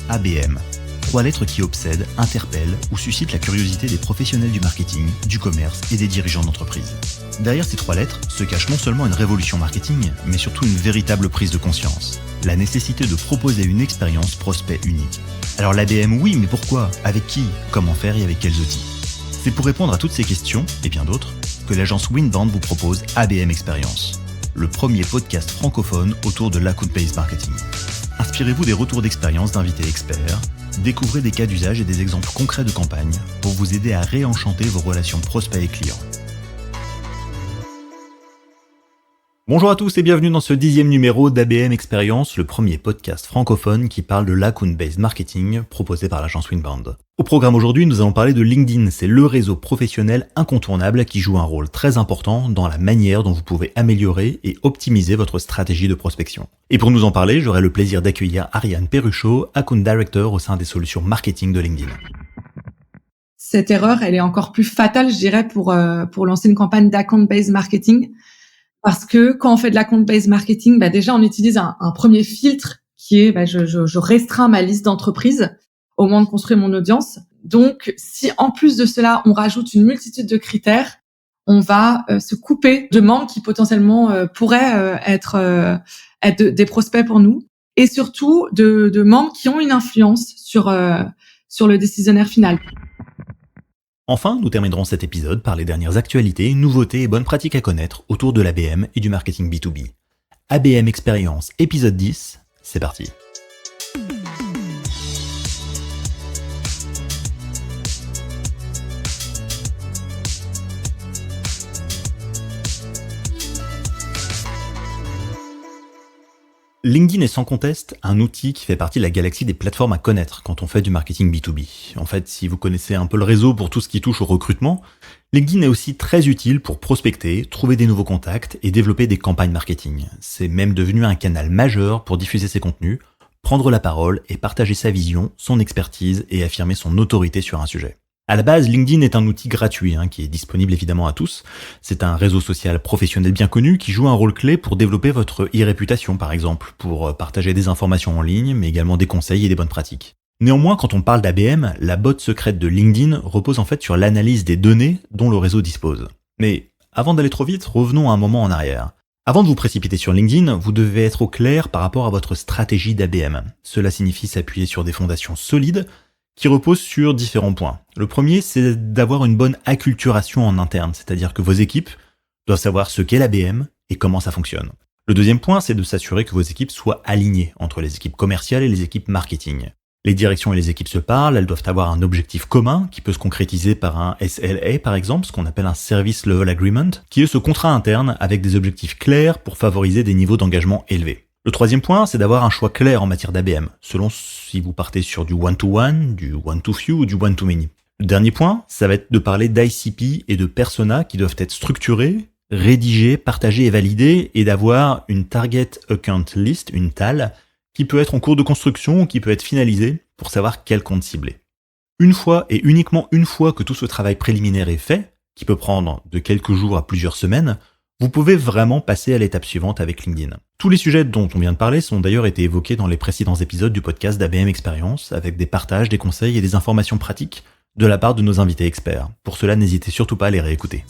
ABM. 3 lettres qui obsèdent, interpellent ou suscitent la curiosité des professionnels du marketing, du commerce et des dirigeants d'entreprise. Derrière ces 3 lettres se cache non seulement une révolution marketing, mais surtout une véritable prise de conscience. La nécessité de proposer une expérience prospect unique. Alors l'ABM oui, mais pourquoi ? Avec qui ? Comment faire et avec quels outils ? C'est pour répondre à toutes ces questions, et bien d'autres, que l'agence Winband vous propose ABM Experience, le premier podcast francophone autour de l'account-based marketing. Inspirez-vous des retours d'expérience d'invités experts, découvrez des cas d'usage et des exemples concrets de campagne pour vous aider à réenchanter vos relations prospects et clients. Bonjour à tous et bienvenue dans ce 10e numéro d'ABM Experience, le premier podcast francophone qui parle de l'account-based marketing proposé par l'agence Winband. Au programme aujourd'hui, nous allons parler de LinkedIn, c'est le réseau professionnel incontournable qui joue un rôle très important dans la manière dont vous pouvez améliorer et optimiser votre stratégie de prospection. Et pour nous en parler, j'aurai le plaisir d'accueillir Ariane Perruchot, Account Director au sein des solutions marketing de LinkedIn. Cette erreur, elle est encore plus fatale, je dirais, pour lancer une campagne d'account-based marketing. Parce que quand on fait de l'account-based marketing, déjà, on utilise un premier filtre qui est, je restreins ma liste d'entreprises au moment de construire mon audience. Donc, si en plus de cela, on rajoute une multitude de critères, on va se couper de membres qui potentiellement pourraient être des prospects pour nous. Et surtout, de membres qui ont une influence sur le décisionnaire final. Enfin, nous terminerons cet épisode par les dernières actualités, nouveautés et bonnes pratiques à connaître autour de l'ABM et du marketing B2B. ABM Experience, épisode 10, c'est parti. LinkedIn est sans conteste un outil qui fait partie de la galaxie des plateformes à connaître quand on fait du marketing B2B. En fait, si vous connaissez un peu le réseau pour tout ce qui touche au recrutement, LinkedIn est aussi très utile pour prospecter, trouver des nouveaux contacts et développer des campagnes marketing. C'est même devenu un canal majeur pour diffuser ses contenus, prendre la parole et partager sa vision, son expertise et affirmer son autorité sur un sujet. À la base, LinkedIn est un outil gratuit qui est disponible évidemment à tous. C'est un réseau social professionnel bien connu qui joue un rôle clé pour développer votre e-réputation par exemple, pour partager des informations en ligne, mais également des conseils et des bonnes pratiques. Néanmoins, quand on parle d'ABM, la botte secrète de LinkedIn repose en fait sur l'analyse des données dont le réseau dispose. Mais avant d'aller trop vite, revenons un moment en arrière. Avant de vous précipiter sur LinkedIn, vous devez être au clair par rapport à votre stratégie d'ABM. Cela signifie s'appuyer sur des fondations solides, qui repose sur différents points. Le premier, c'est d'avoir une bonne acculturation en interne, c'est-à-dire que vos équipes doivent savoir ce qu'est l'ABM et comment ça fonctionne. Le deuxième point, c'est de s'assurer que vos équipes soient alignées entre les équipes commerciales et les équipes marketing. Les directions et les équipes se parlent, elles doivent avoir un objectif commun qui peut se concrétiser par un SLA par exemple, ce qu'on appelle un Service Level Agreement, qui est ce contrat interne avec des objectifs clairs pour favoriser des niveaux d'engagement élevés. Le troisième point, c'est d'avoir un choix clair en matière d'ABM, selon si vous partez sur du one-to-one, du one-to-few ou du one-to-many. Le dernier point, ça va être de parler d'ICP et de personas qui doivent être structurés, rédigés, partagés et validés, et d'avoir une Target Account List, une TAL, qui peut être en cours de construction ou qui peut être finalisée pour savoir quel compte cibler. Une fois et uniquement une fois que tout ce travail préliminaire est fait, qui peut prendre de quelques jours à plusieurs semaines, vous pouvez vraiment passer à l'étape suivante avec LinkedIn. Tous les sujets dont on vient de parler sont d'ailleurs été évoqués dans les précédents épisodes du podcast d'ABM Experience, avec des partages, des conseils et des informations pratiques de la part de nos invités experts. Pour cela, n'hésitez surtout pas à les réécouter.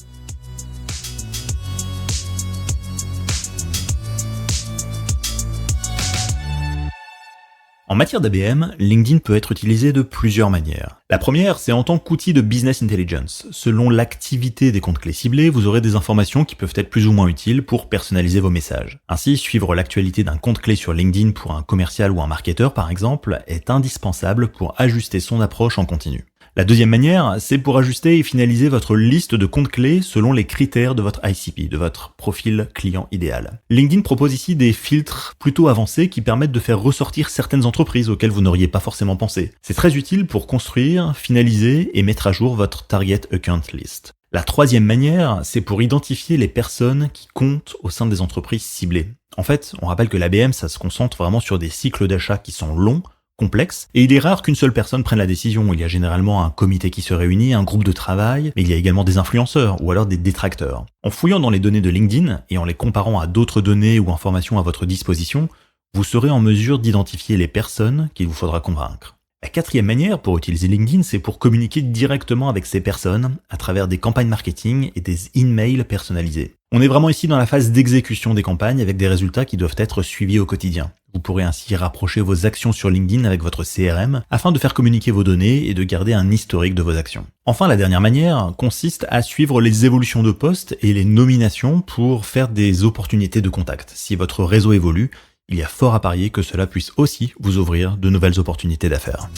En matière d'ABM, LinkedIn peut être utilisé de plusieurs manières. La première, c'est en tant qu'outil de business intelligence. Selon l'activité des comptes clés ciblés, vous aurez des informations qui peuvent être plus ou moins utiles pour personnaliser vos messages. Ainsi, suivre l'actualité d'un compte clé sur LinkedIn pour un commercial ou un marketeur, par exemple, est indispensable pour ajuster son approche en continu. La deuxième manière, c'est pour ajuster et finaliser votre liste de comptes clés selon les critères de votre ICP, de votre profil client idéal. LinkedIn propose ici des filtres plutôt avancés qui permettent de faire ressortir certaines entreprises auxquelles vous n'auriez pas forcément pensé. C'est très utile pour construire, finaliser et mettre à jour votre Target Account List. La troisième manière, c'est pour identifier les personnes qui comptent au sein des entreprises ciblées. En fait, on rappelle que l'ABM, ça se concentre vraiment sur des cycles d'achat qui sont longs, complexe, et il est rare qu'une seule personne prenne la décision. Il y a généralement un comité qui se réunit, un groupe de travail, mais il y a également des influenceurs ou alors des détracteurs. En fouillant dans les données de LinkedIn et en les comparant à d'autres données ou informations à votre disposition, Vous serez en mesure d'identifier les personnes qu'il vous faudra convaincre. La quatrième manière pour utiliser LinkedIn, c'est pour communiquer directement avec ces personnes à travers des campagnes marketing et des emails personnalisés. On est vraiment ici dans la phase d'exécution des campagnes avec des résultats qui doivent être suivis au quotidien. Vous pourrez ainsi rapprocher vos actions sur LinkedIn avec votre CRM afin de faire communiquer vos données et de garder un historique de vos actions. Enfin, la dernière manière consiste à suivre les évolutions de postes et les nominations pour faire des opportunités de contact. Si votre réseau évolue, il y a fort à parier que cela puisse aussi vous ouvrir de nouvelles opportunités d'affaires.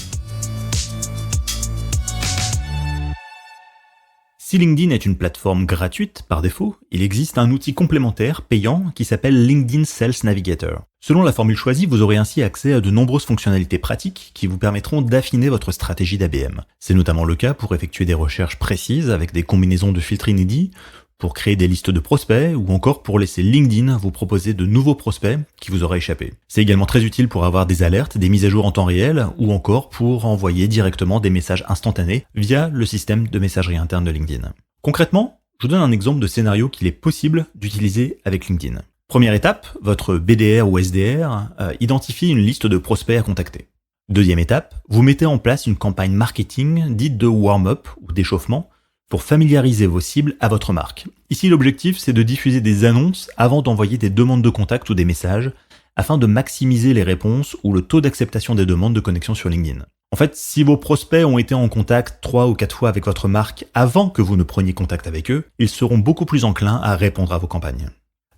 Si LinkedIn est une plateforme gratuite par défaut, il existe un outil complémentaire payant qui s'appelle LinkedIn Sales Navigator. Selon la formule choisie, vous aurez ainsi accès à de nombreuses fonctionnalités pratiques qui vous permettront d'affiner votre stratégie d'ABM. C'est notamment le cas pour effectuer des recherches précises avec des combinaisons de filtres inédits, pour créer des listes de prospects ou encore pour laisser LinkedIn vous proposer de nouveaux prospects qui vous auraient échappé. C'est également très utile pour avoir des alertes, des mises à jour en temps réel ou encore pour envoyer directement des messages instantanés via le système de messagerie interne de LinkedIn. Concrètement, je vous donne un exemple de scénario qu'il est possible d'utiliser avec LinkedIn. Première étape, votre BDR ou SDR identifie une liste de prospects à contacter. Deuxième étape, vous mettez en place une campagne marketing dite de warm-up ou d'échauffement pour familiariser vos cibles à votre marque. Ici, l'objectif, c'est de diffuser des annonces avant d'envoyer des demandes de contact ou des messages, afin de maximiser les réponses ou le taux d'acceptation des demandes de connexion sur LinkedIn. En fait, si vos prospects ont été en contact 3 ou 4 fois avec votre marque avant que vous ne preniez contact avec eux, ils seront beaucoup plus enclins à répondre à vos campagnes.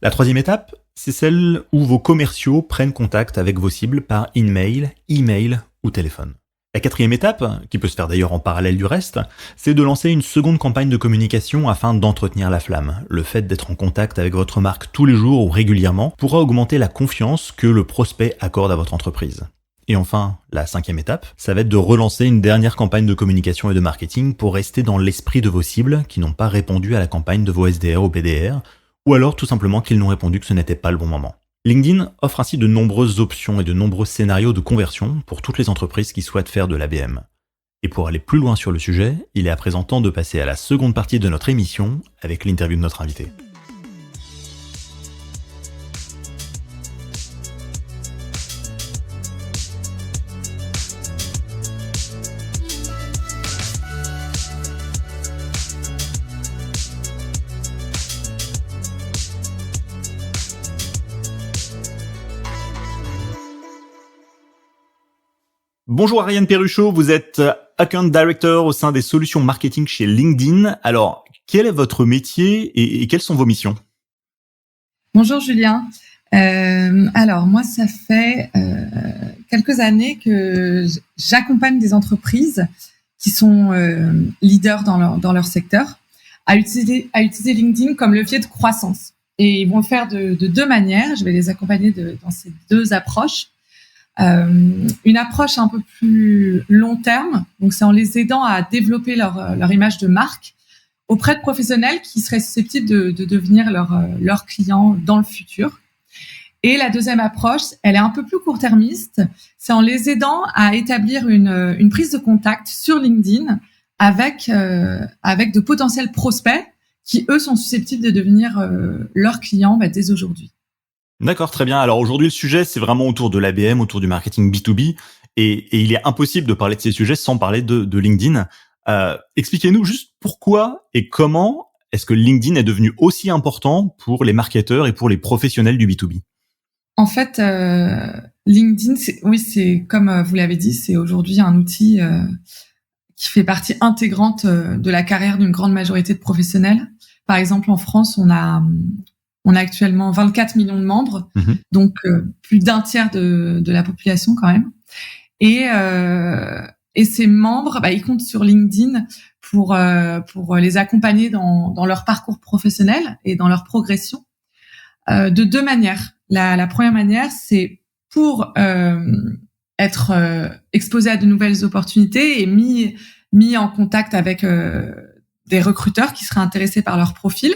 La troisième étape, c'est celle où vos commerciaux prennent contact avec vos cibles par email ou téléphone. La quatrième étape, qui peut se faire d'ailleurs en parallèle du reste, c'est de lancer une seconde campagne de communication afin d'entretenir la flamme. Le fait d'être en contact avec votre marque tous les jours ou régulièrement pourra augmenter la confiance que le prospect accorde à votre entreprise. Et enfin, la cinquième étape, ça va être de relancer une dernière campagne de communication et de marketing pour rester dans l'esprit de vos cibles qui n'ont pas répondu à la campagne de vos SDR ou BDR, ou alors tout simplement qu'ils n'ont répondu que ce n'était pas le bon moment. LinkedIn offre ainsi de nombreuses options et de nombreux scénarios de conversion pour toutes les entreprises qui souhaitent faire de l'ABM. Et pour aller plus loin sur le sujet, il est à présent temps de passer à la seconde partie de notre émission avec l'interview de notre invité. Bonjour Ariane Perruchot, vous êtes Account Director au sein des solutions marketing chez LinkedIn. Alors, quel est votre métier et quelles sont vos missions ? Bonjour Julien. Alors moi, ça fait quelques années que j'accompagne des entreprises qui sont leaders dans leur secteur à utiliser LinkedIn comme levier de croissance. Et ils vont le faire de deux manières. Je vais les accompagner dans ces deux approches. Une approche un peu plus long terme, donc c'est en les aidant à développer leur image de marque auprès de professionnels qui seraient susceptibles de devenir leurs clients dans le futur. Et la deuxième approche, elle est un peu plus court-termiste, c'est en les aidant à établir une prise de contact sur LinkedIn avec de potentiels prospects qui, eux, sont susceptibles de devenir leurs clients dès aujourd'hui. D'accord, très bien. Alors aujourd'hui, le sujet, c'est vraiment autour de l'ABM, autour du marketing B2B. Et il est impossible de parler de ces sujets sans parler de LinkedIn. Expliquez-nous juste pourquoi et comment est-ce que LinkedIn est devenu aussi important pour les marketeurs et pour les professionnels du B2B ? En fait, LinkedIn, c'est comme vous l'avez dit, c'est aujourd'hui un outil qui fait partie intégrante de la carrière d'une grande majorité de professionnels. Par exemple, en France, on a actuellement 24 millions de membres, donc plus d'un tiers de la population quand même. Et ces membres, ils comptent sur LinkedIn pour les accompagner dans leur parcours professionnel et dans leur progression de deux manières. La première manière, c'est pour être exposé à de nouvelles opportunités et mis en contact avec des recruteurs qui seraient intéressés par leur profil.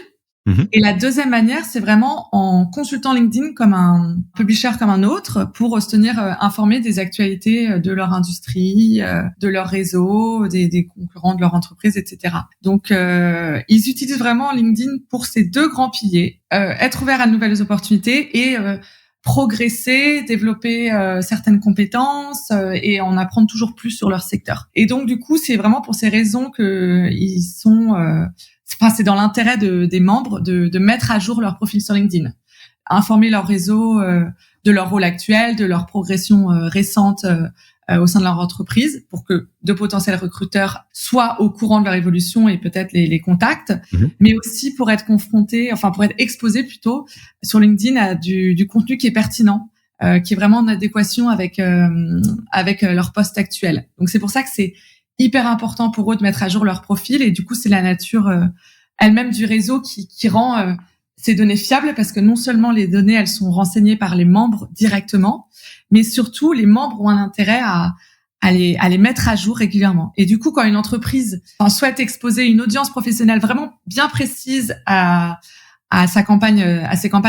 Et la deuxième manière, c'est vraiment en consultant LinkedIn comme un publisher comme un autre pour se tenir informés des actualités de leur industrie, de leur réseau, des concurrents de leur entreprise, etc. Donc, ils utilisent vraiment LinkedIn pour ces deux grands piliers, être ouvert à de nouvelles opportunités et progresser, développer certaines compétences et en apprendre toujours plus sur leur secteur. Et donc du coup, c'est vraiment pour ces raisons que ils sont c'est dans l'intérêt des membres de mettre à jour leur profil sur LinkedIn, informer leur réseau de leur rôle actuel, de leur progression récente au sein de leur entreprise, pour que de potentiels recruteurs soient au courant de leur évolution et peut-être les contactent, mais aussi pour être exposés plutôt sur LinkedIn à du contenu qui est pertinent, qui est vraiment en adéquation avec leur poste actuel. Donc c'est pour ça que c'est hyper important pour eux de mettre à jour leur profil, et du coup c'est la nature elle-même du réseau qui rend ces données fiables, parce que non seulement les données elles sont renseignées par les membres directement, mais surtout les membres ont un intérêt à les mettre à jour régulièrement. Et du coup, quand une entreprise souhaite exposer une audience professionnelle vraiment bien précise à ses campagnes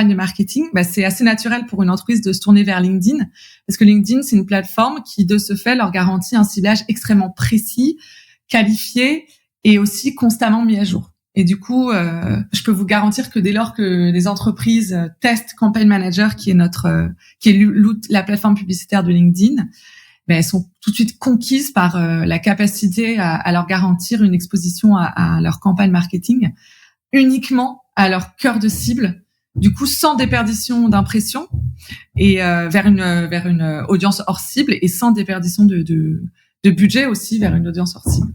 de marketing, c'est assez naturel pour une entreprise de se tourner vers LinkedIn, parce que LinkedIn, c'est une plateforme qui, de ce fait, leur garantit un ciblage extrêmement précis, qualifié et aussi constamment mis à jour. Et du coup, je peux vous garantir que dès lors que les entreprises testent Campaign Manager, qui est la plateforme publicitaire de LinkedIn, elles sont tout de suite conquises par la capacité à leur garantir une exposition à leur campagne marketing uniquement à leur cœur de cible, du coup sans déperdition d'impression, et vers une audience hors cible, et sans déperdition de budget aussi vers une audience hors cible.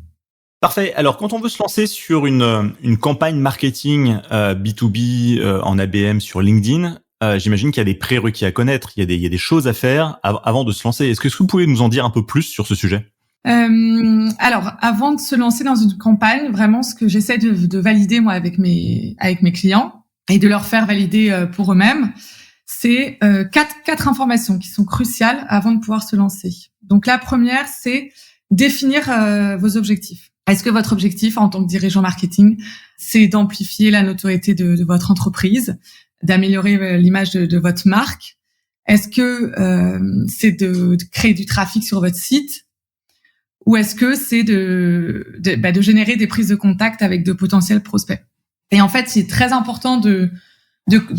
Parfait. Alors, quand on veut se lancer sur une campagne marketing B2B en ABM sur LinkedIn, j'imagine qu'il y a des prérequis à connaître, il y a des choses à faire avant de se lancer. Est-ce que vous pouvez nous en dire un peu plus sur ce sujet ? Alors, avant de se lancer dans une campagne, vraiment, ce que j'essaie de valider moi avec mes clients et de leur faire valider pour eux-mêmes, c'est quatre informations qui sont cruciales avant de pouvoir se lancer. Donc, la première, c'est définir vos objectifs. Est-ce que votre objectif en tant que dirigeant marketing, c'est d'amplifier la notoriété de votre entreprise, d'améliorer l'image de votre marque? Est-ce que c'est de créer du trafic sur votre site? Ou est-ce que c'est de générer des prises de contact avec de potentiels prospects? Et en fait, c'est très important de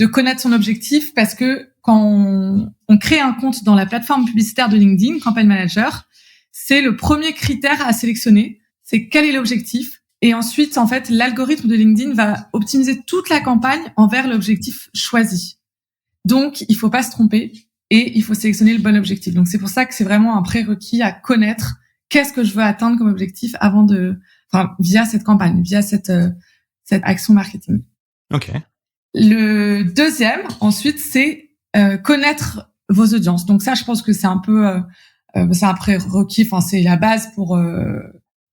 connaître son objectif, parce que quand on crée un compte dans la plateforme publicitaire de LinkedIn, Campaign Manager, c'est le premier critère à sélectionner. C'est quel est l'objectif. Et ensuite, en fait, l'algorithme de LinkedIn va optimiser toute la campagne envers l'objectif choisi. Donc, il faut pas se tromper et il faut sélectionner le bon objectif. Donc, c'est pour ça que c'est vraiment un prérequis à connaître qu'est-ce que je veux atteindre comme objectif via cette campagne, via cette action marketing. Ok. Le deuxième, ensuite, c'est connaître vos audiences. Donc ça, je pense que c'est un peu c'est un prérequis. C'est la base pour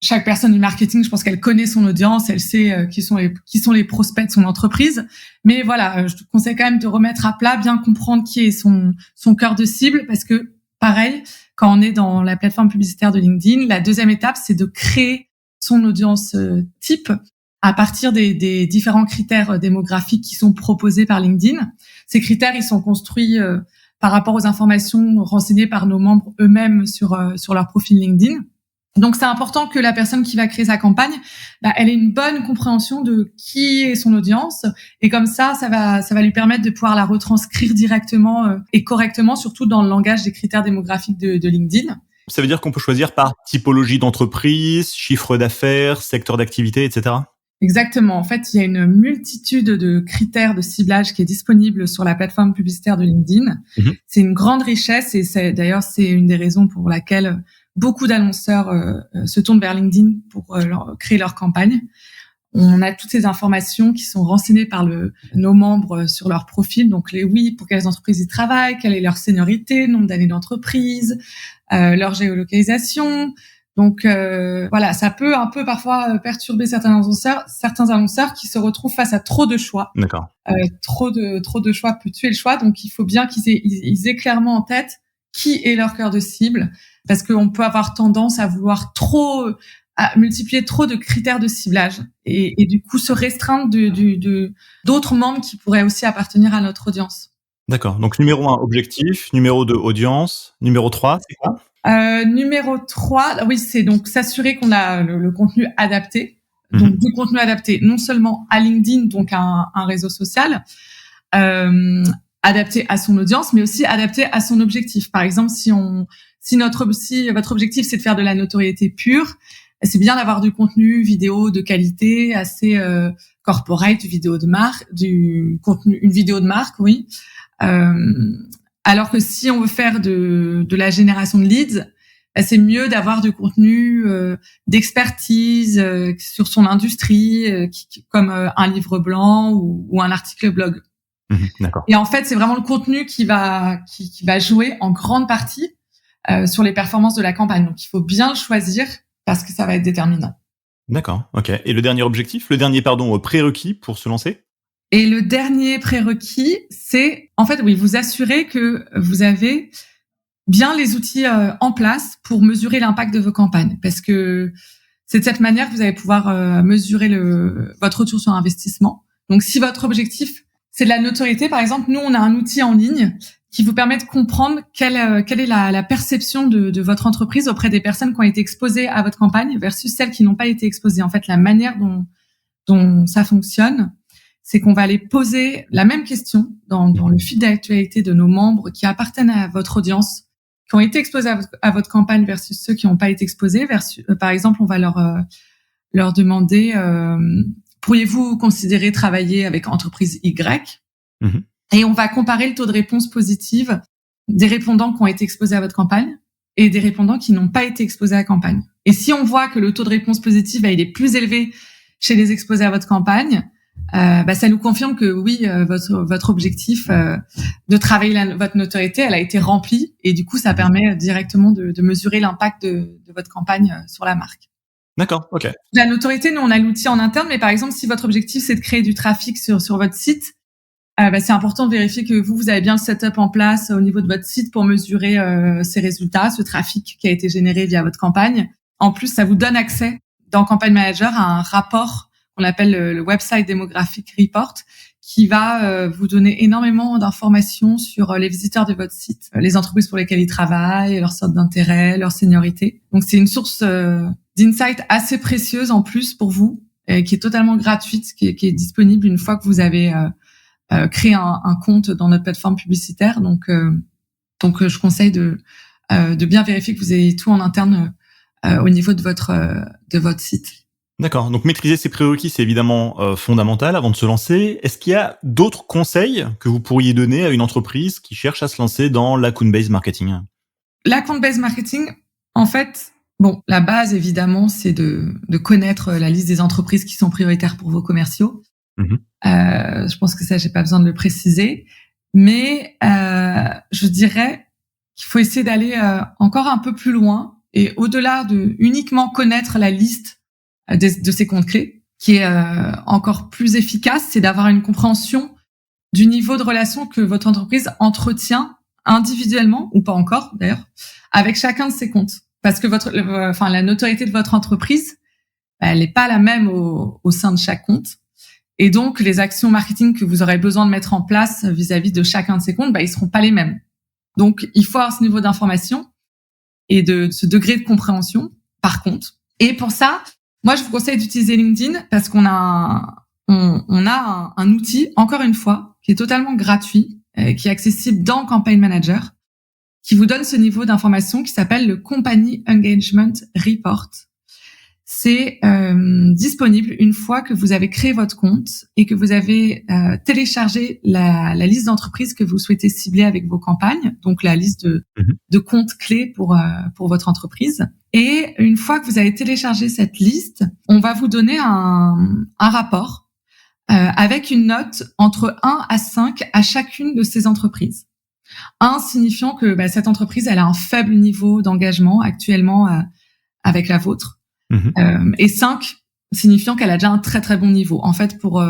chaque personne du marketing. Je pense qu'elle connaît son audience, elle sait qui sont les prospects de son entreprise. Mais voilà, je te conseille quand même de remettre à plat, bien comprendre qui est son cœur de cible, parce que pareil, quand on est dans la plateforme publicitaire de LinkedIn, la deuxième étape, c'est de créer son audience type à partir des différents critères démographiques qui sont proposés par LinkedIn. Ces critères, ils sont construits par rapport aux informations renseignées par nos membres eux-mêmes sur leur profil LinkedIn. Donc, c'est important que la personne qui va créer sa campagne, elle ait une bonne compréhension de qui est son audience, et comme ça va lui permettre de pouvoir la retranscrire directement et correctement, surtout dans le langage des critères démographiques de LinkedIn. Ça veut dire qu'on peut choisir par typologie d'entreprise, chiffre d'affaires, secteur d'activité, etc. Exactement. En fait, il y a une multitude de critères de ciblage qui est disponible sur la plateforme publicitaire de LinkedIn. C'est une grande richesse, et c'est une des raisons pour laquelle beaucoup d'annonceurs se tournent vers LinkedIn pour créer leur campagne. On a toutes ces informations qui sont renseignées par nos membres sur leur profil. Donc, pour quelles entreprises ils travaillent, quelle est leur seniorité, nombre d'années d'entreprise, leur géolocalisation. Donc, voilà, ça peut un peu parfois perturber certains annonceurs qui se retrouvent face à trop de choix. D'accord. Trop de choix peut tuer le choix. Donc, il faut bien qu'ils aient clairement en tête qui est leur cœur de cible, parce qu'on peut avoir tendance à vouloir à multiplier trop de critères de ciblage et du coup se restreindre d'autres membres qui pourraient aussi appartenir à notre audience. D'accord. Donc, numéro 1, objectif. Numéro 2, audience. Numéro 3, c'est quoi ? Numéro 3, oui, c'est donc s'assurer qu'on a le contenu adapté. Donc, du contenu adapté non seulement à LinkedIn, donc un réseau social, adapté à son audience, mais aussi adapté à son objectif. Par exemple, si votre objectif c'est de faire de la notoriété pure, c'est bien d'avoir du contenu vidéo de qualité, assez corporate, une vidéo de marque, une vidéo de marque, oui. Alors que si on veut faire de la génération de leads, c'est mieux d'avoir du contenu d'expertise sur son industrie, comme un livre blanc ou un article blog. D'accord. Et en fait, c'est vraiment le contenu qui va jouer en grande partie sur les performances de la campagne. Donc, il faut bien le choisir parce que ça va être déterminant. D'accord, ok. Et le dernier prérequis pour se lancer? Et le dernier prérequis, c'est en fait, oui, vous assurer que vous avez bien les outils en place pour mesurer l'impact de vos campagnes, parce que c'est de cette manière que vous allez pouvoir mesurer votre retour sur investissement. Donc, si votre objectif c'est de la notoriété, par exemple, nous on a un outil en ligne qui vous permet de comprendre quelle est la perception de votre entreprise auprès des personnes qui ont été exposées à votre campagne versus celles qui n'ont pas été exposées. En fait, la manière dont ça fonctionne, c'est qu'on va aller poser la même question dans le fil d'actualité de nos membres qui appartiennent à votre audience, qui ont été exposés à votre campagne versus ceux qui n'ont pas été exposés. Par exemple, on va leur demander pourriez-vous considérer travailler avec entreprise Y? Et on va comparer le taux de réponse positive des répondants qui ont été exposés à votre campagne et des répondants qui n'ont pas été exposés à la campagne. Et si on voit que le taux de réponse positive il est plus élevé chez les exposés à votre campagne, ça nous confirme que oui, votre objectif de travailler votre notoriété, elle a été remplie, et du coup, ça permet directement de mesurer l'impact de votre campagne sur la marque. D'accord, ok. La notoriété, nous, on a l'outil en interne, mais par exemple, si votre objectif, c'est de créer du trafic sur votre site, c'est important de vérifier que vous avez bien le setup en place au niveau de votre site pour mesurer ces résultats, ce trafic qui a été généré via votre campagne. En plus, ça vous donne accès dans Campaign Manager à un rapport qu'on appelle le Website Demographic Report, qui va vous donner énormément d'informations sur les visiteurs de votre site, les entreprises pour lesquelles ils travaillent, leur sorte d'intérêt, leur seniorité. Donc, c'est une source d'insight assez précieuse en plus pour vous, qui est totalement gratuite, qui est disponible une fois que vous avez créé un compte dans notre plateforme publicitaire. Donc, je conseille de bien vérifier que vous avez tout en interne au niveau de votre site. D'accord. Donc, maîtriser ces prérequis, c'est évidemment fondamental avant de se lancer. Est-ce qu'il y a d'autres conseils que vous pourriez donner à une entreprise qui cherche à se lancer dans l'account-based marketing? L'account-based marketing, en fait, la base, évidemment, c'est de connaître la liste des entreprises qui sont prioritaires pour vos commerciaux. Je pense que ça, j'ai pas besoin de le préciser. Mais je dirais qu'il faut essayer d'aller encore un peu plus loin, et au-delà de uniquement connaître la liste de ces comptes clés, qui est encore plus efficace, c'est d'avoir une compréhension du niveau de relation que votre entreprise entretient individuellement, ou pas encore d'ailleurs, avec chacun de ces comptes. Parce que la notoriété de votre entreprise, elle n'est pas la même au sein de chaque compte. Et donc, les actions marketing que vous aurez besoin de mettre en place vis-à-vis de chacun de ces comptes, ils seront pas les mêmes. Donc, il faut avoir ce niveau d'information et de ce degré de compréhension par compte. Et pour ça, moi, je vous conseille d'utiliser LinkedIn parce qu'on a un outil, encore une fois, qui est totalement gratuit, qui est accessible dans Campaign Manager, qui vous donne ce niveau d'information qui s'appelle le Company Engagement Report. C'est disponible une fois que vous avez créé votre compte et que vous avez téléchargé la liste d'entreprises que vous souhaitez cibler avec vos campagnes, donc la liste de comptes clés pour votre entreprise. Et une fois que vous avez téléchargé cette liste, on va vous donner un rapport avec une note entre 1 à 5 à chacune de ces entreprises. 1 signifiant que cette entreprise, elle a un faible niveau d'engagement actuellement avec la vôtre. Et 5 signifiant qu'elle a déjà un très très bon niveau. En fait, pour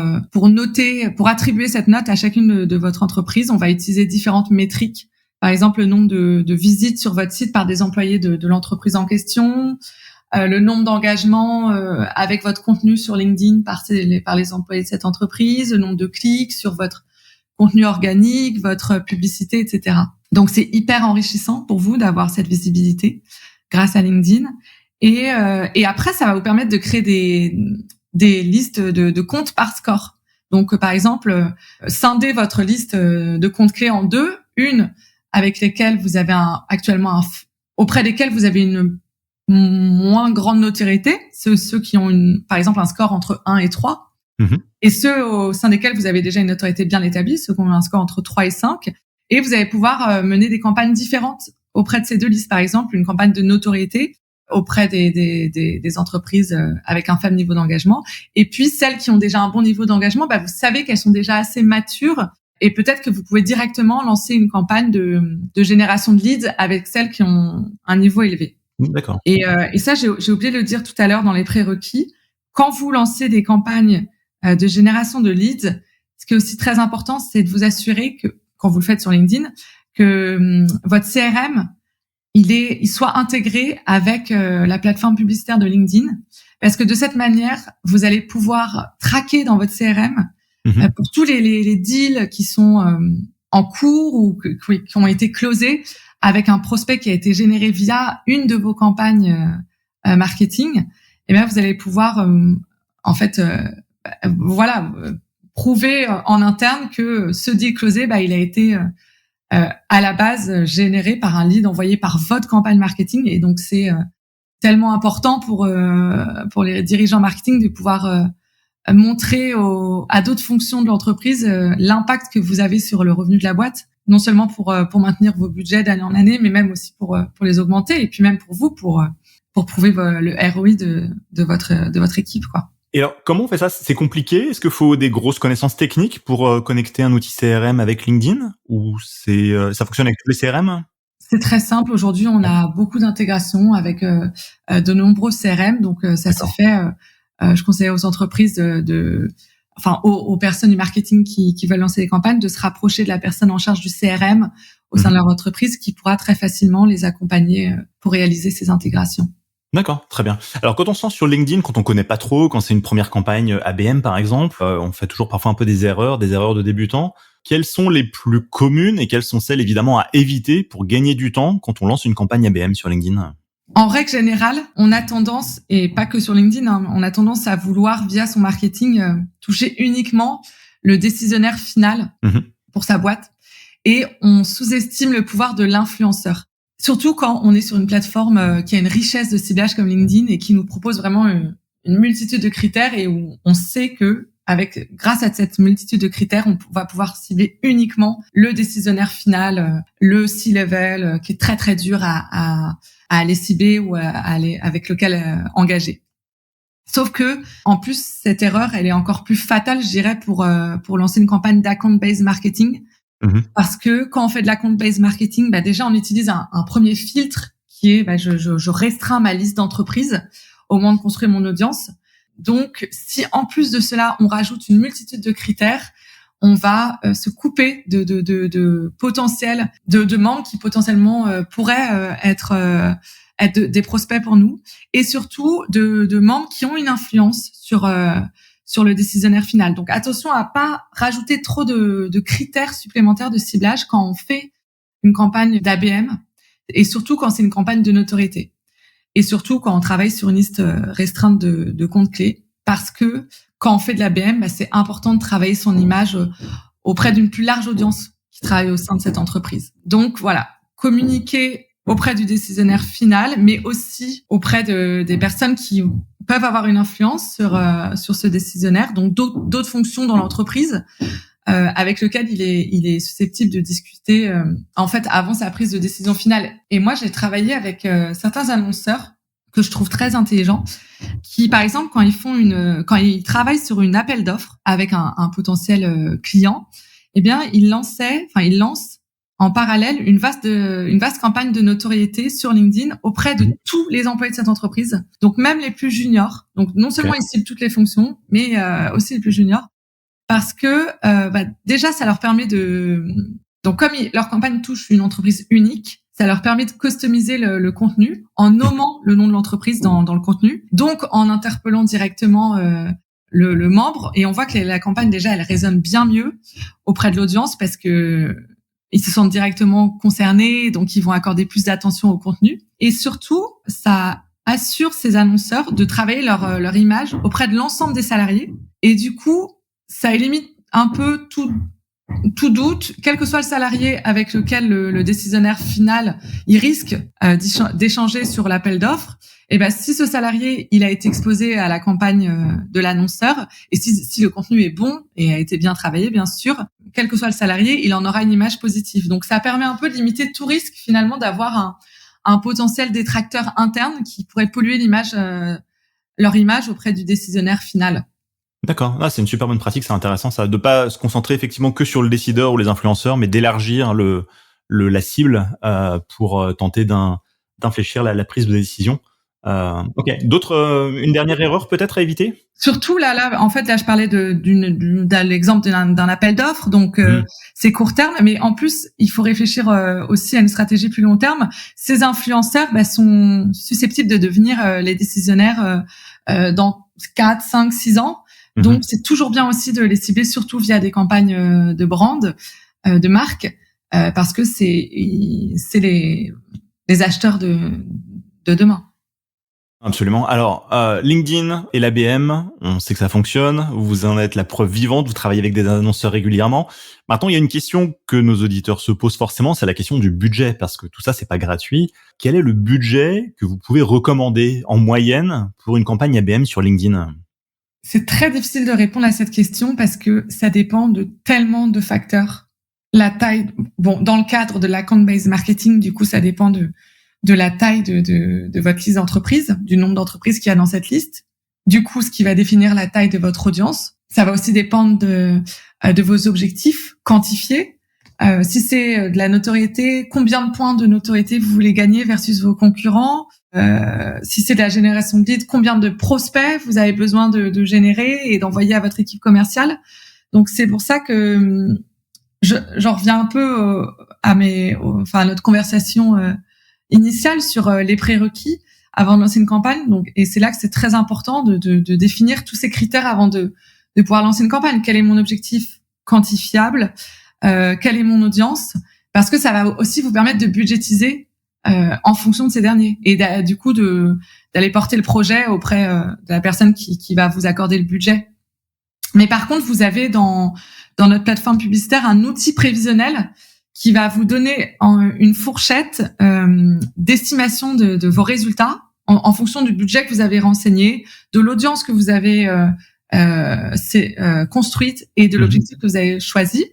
attribuer cette note à chacune de votre entreprise, on va utiliser différentes métriques. Par exemple, le nombre de visites sur votre site par des employés de l'entreprise en question, le nombre d'engagements avec votre contenu sur LinkedIn par les employés de cette entreprise, le nombre de clics sur votre contenu organique, votre publicité, etc. Donc, c'est hyper enrichissant pour vous d'avoir cette visibilité grâce à LinkedIn. Et après, ça va vous permettre de créer des listes de comptes par score. Donc, par exemple, scindez votre liste de comptes clés en deux. Une avec lesquelles vous avez auprès desquels vous avez une moins grande notoriété, ceux qui ont par exemple un score entre 1 et 3, et ceux au sein desquels vous avez déjà une notoriété bien établie, ceux qui ont un score entre 3 et 5, et vous allez pouvoir mener des campagnes différentes auprès de ces deux listes. Par exemple, une campagne de notoriété auprès des entreprises avec un faible niveau d'engagement, et puis celles qui ont déjà un bon niveau d'engagement, vous savez qu'elles sont déjà assez matures, et peut-être que vous pouvez directement lancer une campagne de génération de leads avec celles qui ont un niveau élevé. D'accord. Et ça, j'ai oublié de le dire tout à l'heure dans les prérequis. Quand vous lancez des campagnes de génération de leads, ce qui est aussi très important, c'est de vous assurer que, quand vous le faites sur LinkedIn, que votre CRM, il soit intégré avec la plateforme publicitaire de LinkedIn, parce que de cette manière, vous allez pouvoir traquer dans votre CRM pour tous les deals qui sont en cours ou qui ont été closés avec un prospect qui a été généré via une de vos campagnes marketing. Et bien, vous allez pouvoir prouver en interne que ce deal closé, il a été à la base généré par un lead envoyé par votre campagne marketing. Et donc, c'est tellement important pour les dirigeants marketing de pouvoir montrer à d'autres fonctions de l'entreprise l'impact que vous avez sur le revenu de la boîte, non seulement pour maintenir vos budgets d'année en année, mais même aussi pour les augmenter, et puis même pour vous, pour prouver le ROI de votre équipe, quoi. Et alors, comment on fait ça? C'est compliqué? Est-ce qu'il faut des grosses connaissances techniques pour connecter un outil CRM avec LinkedIn? Ou ça fonctionne avec tous les CRM? C'est très simple. Aujourd'hui, on a beaucoup d'intégrations avec de nombreux CRM, donc ça se fait. Je conseille aux entreprises aux personnes du marketing qui veulent lancer des campagnes de se rapprocher de la personne en charge du CRM au sein de leur entreprise, qui pourra très facilement les accompagner pour réaliser ces intégrations. D'accord, très bien. Alors, quand on se lance sur LinkedIn, quand on connaît pas trop, quand c'est une première campagne ABM par exemple, on fait toujours parfois un peu des erreurs de débutants. Quelles sont les plus communes et quelles sont celles évidemment à éviter pour gagner du temps quand on lance une campagne ABM sur LinkedIn? En règle générale, on a tendance, et pas que sur LinkedIn, on a tendance à vouloir, via son marketing, toucher uniquement le décisionnaire final pour sa boîte, et on sous-estime le pouvoir de l'influenceur. Surtout quand on est sur une plateforme qui a une richesse de ciblage comme LinkedIn et qui nous propose vraiment une multitude de critères, et où on sait que grâce à cette multitude de critères, on va pouvoir cibler uniquement le décisionnaire final, le C-level, qui est très très dur à aller cibler ou avec lequel engager. Sauf que, en plus, cette erreur, elle est encore plus fatale, je dirais, pour lancer une campagne d'account-based marketing. Parce que quand on fait de l'account-based marketing, déjà, on utilise un premier filtre qui est, je restreins ma liste d'entreprises au moment de construire mon audience. Donc, si en plus de cela, on rajoute une multitude de critères, on va se couper de potentiels de membres qui potentiellement pourraient être des prospects pour nous, et surtout de membres qui ont une influence sur le décisionnaire final. Donc attention à pas rajouter trop de critères supplémentaires de ciblage quand on fait une campagne d'ABM, et surtout quand c'est une campagne de notoriété, et surtout quand on travaille sur une liste restreinte de comptes clés, parce que quand on fait de l'ABM, c'est important de travailler son image auprès d'une plus large audience qui travaille au sein de cette entreprise. Donc voilà, communiquer auprès du décisionnaire final, mais aussi auprès des personnes qui peuvent avoir une influence sur ce décisionnaire, donc d'autres fonctions dans l'entreprise avec lequel il est susceptible de discuter en fait avant sa prise de décision finale. Et moi, j'ai travaillé avec certains annonceurs que je trouve très intelligents, qui par exemple quand ils travaillent sur une appel d'offres avec un potentiel client, eh bien ils lancent en parallèle une vaste campagne de notoriété sur LinkedIn auprès de tous les employés de cette entreprise, donc même les plus juniors. Donc non seulement ils ciblent toutes les fonctions, mais aussi les plus juniors, parce que déjà ça leur permet donc comme leur campagne touche une entreprise unique, ça leur permet de customiser le contenu en nommant le nom de l'entreprise dans le contenu, donc en interpellant directement le membre, et on voit que la campagne déjà elle résonne bien mieux auprès de l'audience parce que ils se sentent directement concernés, donc ils vont accorder plus d'attention au contenu. Et surtout, ça assure ces annonceurs de travailler leur image auprès de l'ensemble des salariés. Et du coup, ça élimine un peu tout doute, quel que soit le salarié avec lequel le décisionnaire final il risque d'échanger sur l'appel d'offres. Et ben si ce salarié il a été exposé à la campagne de l'annonceur et si le contenu est bon et a été bien travaillé bien sûr, quel que soit le salarié, il en aura une image positive. Donc ça permet un peu de limiter tout risque finalement d'avoir un potentiel détracteur interne qui pourrait polluer leur image auprès du décisionnaire final. D'accord. Ah, c'est une super bonne pratique, c'est intéressant ça, de pas se concentrer effectivement que sur le décideur ou les influenceurs, mais d'élargir la cible pour tenter d'infléchir la prise de décision. Ok. Une dernière erreur peut-être à éviter? Surtout en fait, je parlais d'un l'exemple d'un appel d'offres, donc c'est court terme, mais en plus, il faut réfléchir aussi à une stratégie plus long terme. Ces influenceurs sont susceptibles de devenir les décisionnaires dans 4, 5, 6 ans. Donc, c'est toujours bien aussi de les cibler, surtout via des campagnes de brand, de marque, parce que c'est les acheteurs de demain. Absolument. Alors, LinkedIn et l'ABM, on sait que ça fonctionne. Vous en êtes la preuve vivante. Vous travaillez avec des annonceurs régulièrement. Maintenant, il y a une question que nos auditeurs se posent forcément, c'est la question du budget, parce que tout ça, c'est pas gratuit. Quel est le budget que vous pouvez recommander en moyenne pour une campagne ABM sur LinkedIn? C'est très difficile de répondre à cette question parce que ça dépend de tellement de facteurs. La taille, dans le cadre de l'account-based marketing, du coup, ça dépend de la taille de votre liste d'entreprise, du nombre d'entreprises qu'il y a dans cette liste. Du coup, ce qui va définir la taille de votre audience. Ça va aussi dépendre de vos objectifs quantifiés. Si c'est de la notoriété, combien de points de notoriété vous voulez gagner versus vos concurrents. Si c'est de la génération de leads, combien de prospects vous avez besoin de générer et d'envoyer à votre équipe commerciale. Donc, c'est pour ça que j'en reviens un peu à notre conversation initiale sur les prérequis avant de lancer une campagne. Donc, et c'est là que c'est très important de définir tous ces critères avant de pouvoir lancer une campagne. Quel est mon objectif quantifiable? Quelle est mon audience? Parce que ça va aussi vous permettre de budgétiser en fonction de ces derniers et du coup d'aller porter le projet auprès de la personne qui va vous accorder le budget. Mais par contre, vous avez dans notre plateforme publicitaire un outil prévisionnel qui va vous donner une fourchette d'estimation de vos résultats en fonction du budget que vous avez renseigné, de l'audience que vous avez construite et de l'objectif que vous avez choisi.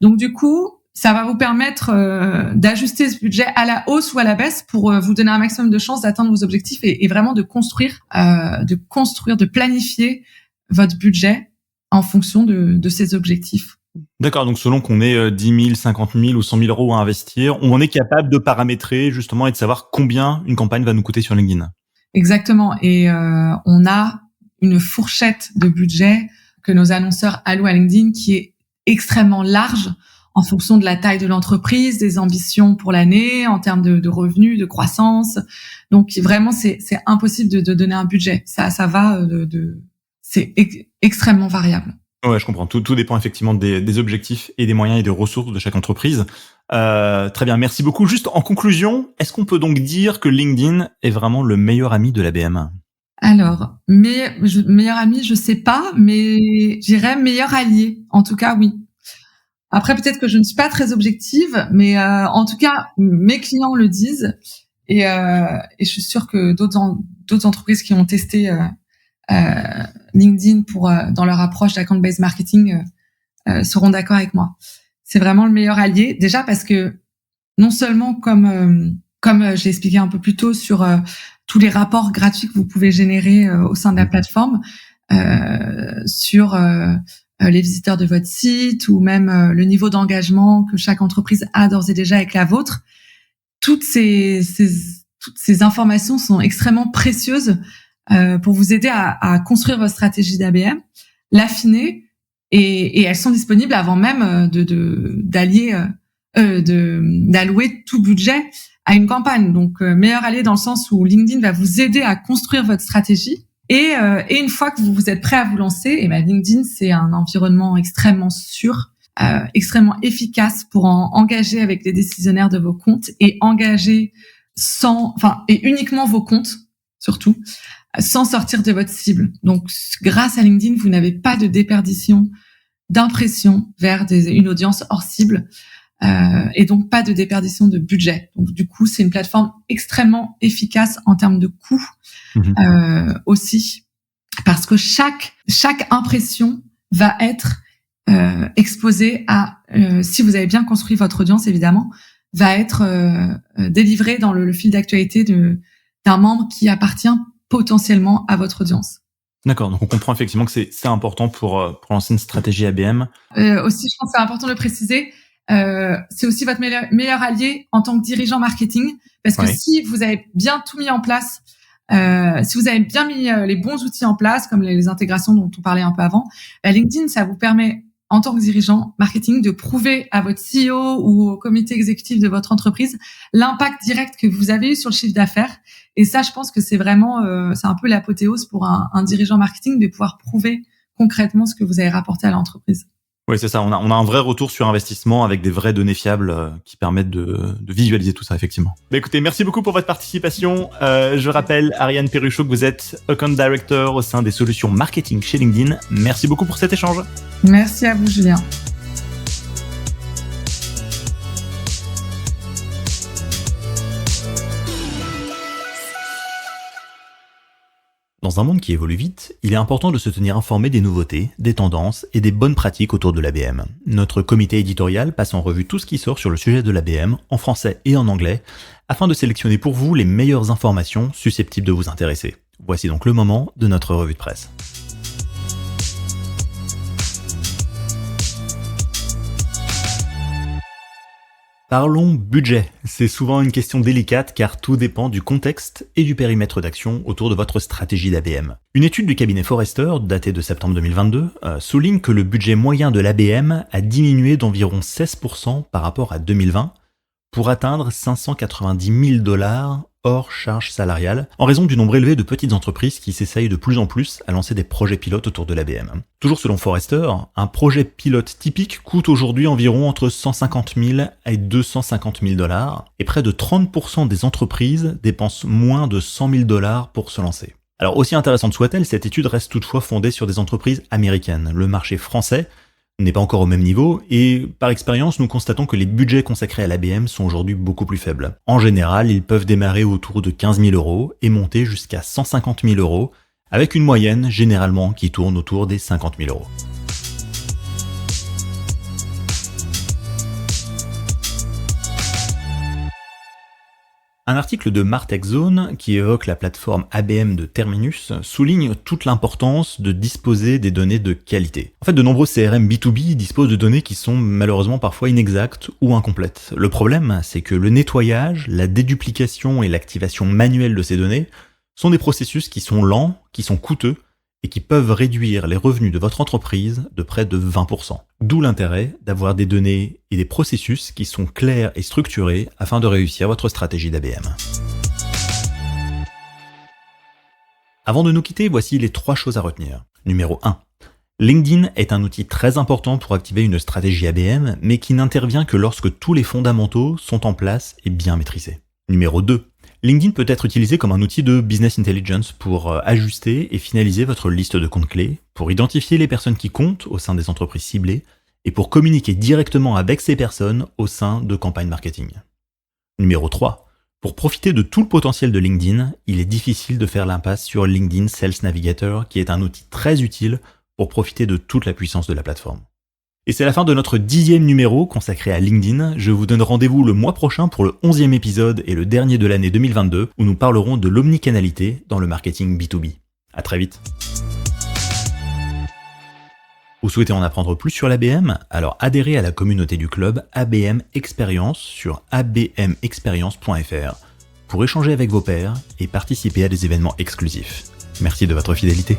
Donc du coup, ça va vous permettre d'ajuster ce budget à la hausse ou à la baisse pour vous donner un maximum de chances d'atteindre vos objectifs et vraiment de construire, de planifier votre budget en fonction de ces objectifs. D'accord, donc selon qu'on ait 10 000, 50 000 ou 100 000 euros à investir, on est capable de paramétrer justement et de savoir combien une campagne va nous coûter sur LinkedIn. Exactement, et on a une fourchette de budget que nos annonceurs allouent à LinkedIn qui est extrêmement large en fonction de la taille de l'entreprise, des ambitions pour l'année, en termes de revenus, de croissance. Donc vraiment, c'est impossible de donner un budget. Ça va c'est extrêmement variable. Ouais, je comprends. Tout dépend effectivement des objectifs et des moyens et des ressources de chaque entreprise. Très bien, merci beaucoup. Juste en conclusion, est-ce qu'on peut donc dire que LinkedIn est vraiment le meilleur ami de l'ABM? Alors, meilleur ami, je sais pas, mais j'irais meilleur allié. En tout cas, oui. Après, peut-être que je ne suis pas très objective, mais en tout cas, mes clients le disent. Et je suis sûre que d'autres entreprises qui ont testé LinkedIn dans leur approche d'account-based marketing seront d'accord avec moi. C'est vraiment le meilleur allié. Déjà parce que non seulement comme j'ai expliqué un peu plus tôt sur tous les rapports gratuits que vous pouvez générer au sein de la plateforme, sur les visiteurs de votre site ou même le niveau d'engagement que chaque entreprise a d'ores et déjà avec la vôtre. Toutes ces informations sont extrêmement précieuses pour vous aider à construire votre stratégie d'ABM, l'affiner et elles sont disponibles avant même d'allouer tout budget à une campagne. Donc meilleur allié dans le sens où LinkedIn va vous aider à construire votre stratégie. Et une fois que vous êtes prêt à vous lancer, LinkedIn, c'est un environnement extrêmement sûr, extrêmement efficace pour engager avec les décisionnaires de vos comptes et engager et uniquement vos comptes, surtout, sans sortir de votre cible. Donc, grâce à LinkedIn, vous n'avez pas de déperdition d'impression vers une audience hors cible. Et donc pas de déperdition de budget. Donc du coup, c'est une plateforme extrêmement efficace en termes de coûts aussi, parce que chaque impression va être exposée à, si vous avez bien construit votre audience évidemment, va être délivrée dans le fil d'actualité d'un membre qui appartient potentiellement à votre audience. D'accord, donc on comprend effectivement que c'est important pour lancer une stratégie ABM. Aussi, je pense que c'est important de le préciser. C'est aussi votre meilleur allié en tant que dirigeant marketing, parce que si vous avez bien tout mis en place, si vous avez bien mis les bons outils en place, comme les intégrations dont on parlait un peu avant, LinkedIn, ça vous permet en tant que dirigeant marketing de prouver à votre CEO ou au comité exécutif de votre entreprise l'impact direct que vous avez eu sur le chiffre d'affaires. Et ça, je pense que c'est vraiment, c'est un peu l'apothéose pour un dirigeant marketing de pouvoir prouver concrètement ce que vous avez rapporté à l'entreprise. Oui, c'est ça. On a un vrai retour sur investissement avec des vraies données fiables qui permettent de visualiser tout ça, effectivement. Bah, écoutez, merci beaucoup pour votre participation. Je rappelle, Ariane Perruchot, que vous êtes Account Director au sein des solutions marketing chez LinkedIn. Merci beaucoup pour cet échange. Merci à vous, Julien. Dans un monde qui évolue vite, il est important de se tenir informé des nouveautés, des tendances et des bonnes pratiques autour de l'ABM. Notre comité éditorial passe en revue tout ce qui sort sur le sujet de l'ABM, en français et en anglais, afin de sélectionner pour vous les meilleures informations susceptibles de vous intéresser. Voici donc le moment de notre revue de presse. Parlons budget. C'est souvent une question délicate car tout dépend du contexte et du périmètre d'action autour de votre stratégie d'ABM. Une étude du cabinet Forrester, datée de septembre 2022, souligne que le budget moyen de l'ABM a diminué d'environ 16% par rapport à 2020 pour atteindre 590 000 $ hors charges salariales, en raison du nombre élevé de petites entreprises qui s'essayent de plus en plus à lancer des projets pilotes autour de l'ABM. Toujours selon Forrester, un projet pilote typique coûte aujourd'hui environ entre 150 000 et 250 000 $, et près de 30% des entreprises dépensent moins de 100 000 $ pour se lancer. Alors aussi intéressante soit-elle, cette étude reste toutefois fondée sur des entreprises américaines. Le marché français n'est pas encore au même niveau, et par expérience, nous constatons que les budgets consacrés à l'ABM sont aujourd'hui beaucoup plus faibles. En général, ils peuvent démarrer autour de 15 000 € et monter jusqu'à 150 000 €, avec une moyenne généralement qui tourne autour des 50 000 €. Un article de MartechZone, qui évoque la plateforme ABM de Terminus, souligne toute l'importance de disposer des données de qualité. En fait, de nombreux CRM B2B disposent de données qui sont malheureusement parfois inexactes ou incomplètes. Le problème, c'est que le nettoyage, la déduplication et l'activation manuelle de ces données sont des processus qui sont lents, qui sont coûteux, et qui peuvent réduire les revenus de votre entreprise de près de 20%. D'où l'intérêt d'avoir des données et des processus qui sont clairs et structurés afin de réussir votre stratégie d'ABM. Avant de nous quitter, voici les 3 choses à retenir. Numéro 1. LinkedIn est un outil très important pour activer une stratégie ABM, mais qui n'intervient que lorsque tous les fondamentaux sont en place et bien maîtrisés. Numéro 2. LinkedIn peut être utilisé comme un outil de business intelligence pour ajuster et finaliser votre liste de comptes clés, pour identifier les personnes qui comptent au sein des entreprises ciblées et pour communiquer directement avec ces personnes au sein de campagnes marketing. Numéro 3. Pour profiter de tout le potentiel de LinkedIn, il est difficile de faire l'impasse sur LinkedIn Sales Navigator, qui est un outil très utile pour profiter de toute la puissance de la plateforme. Et c'est la fin de notre 10e numéro consacré à LinkedIn. Je vous donne rendez-vous le mois prochain pour le 11e épisode et le dernier de l'année 2022 où nous parlerons de l'omnicanalité dans le marketing B2B. À très vite. Vous souhaitez en apprendre plus sur l'ABM? Alors adhérez à la communauté du club ABM Experience sur abmexperience.fr pour échanger avec vos pairs et participer à des événements exclusifs. Merci de votre fidélité.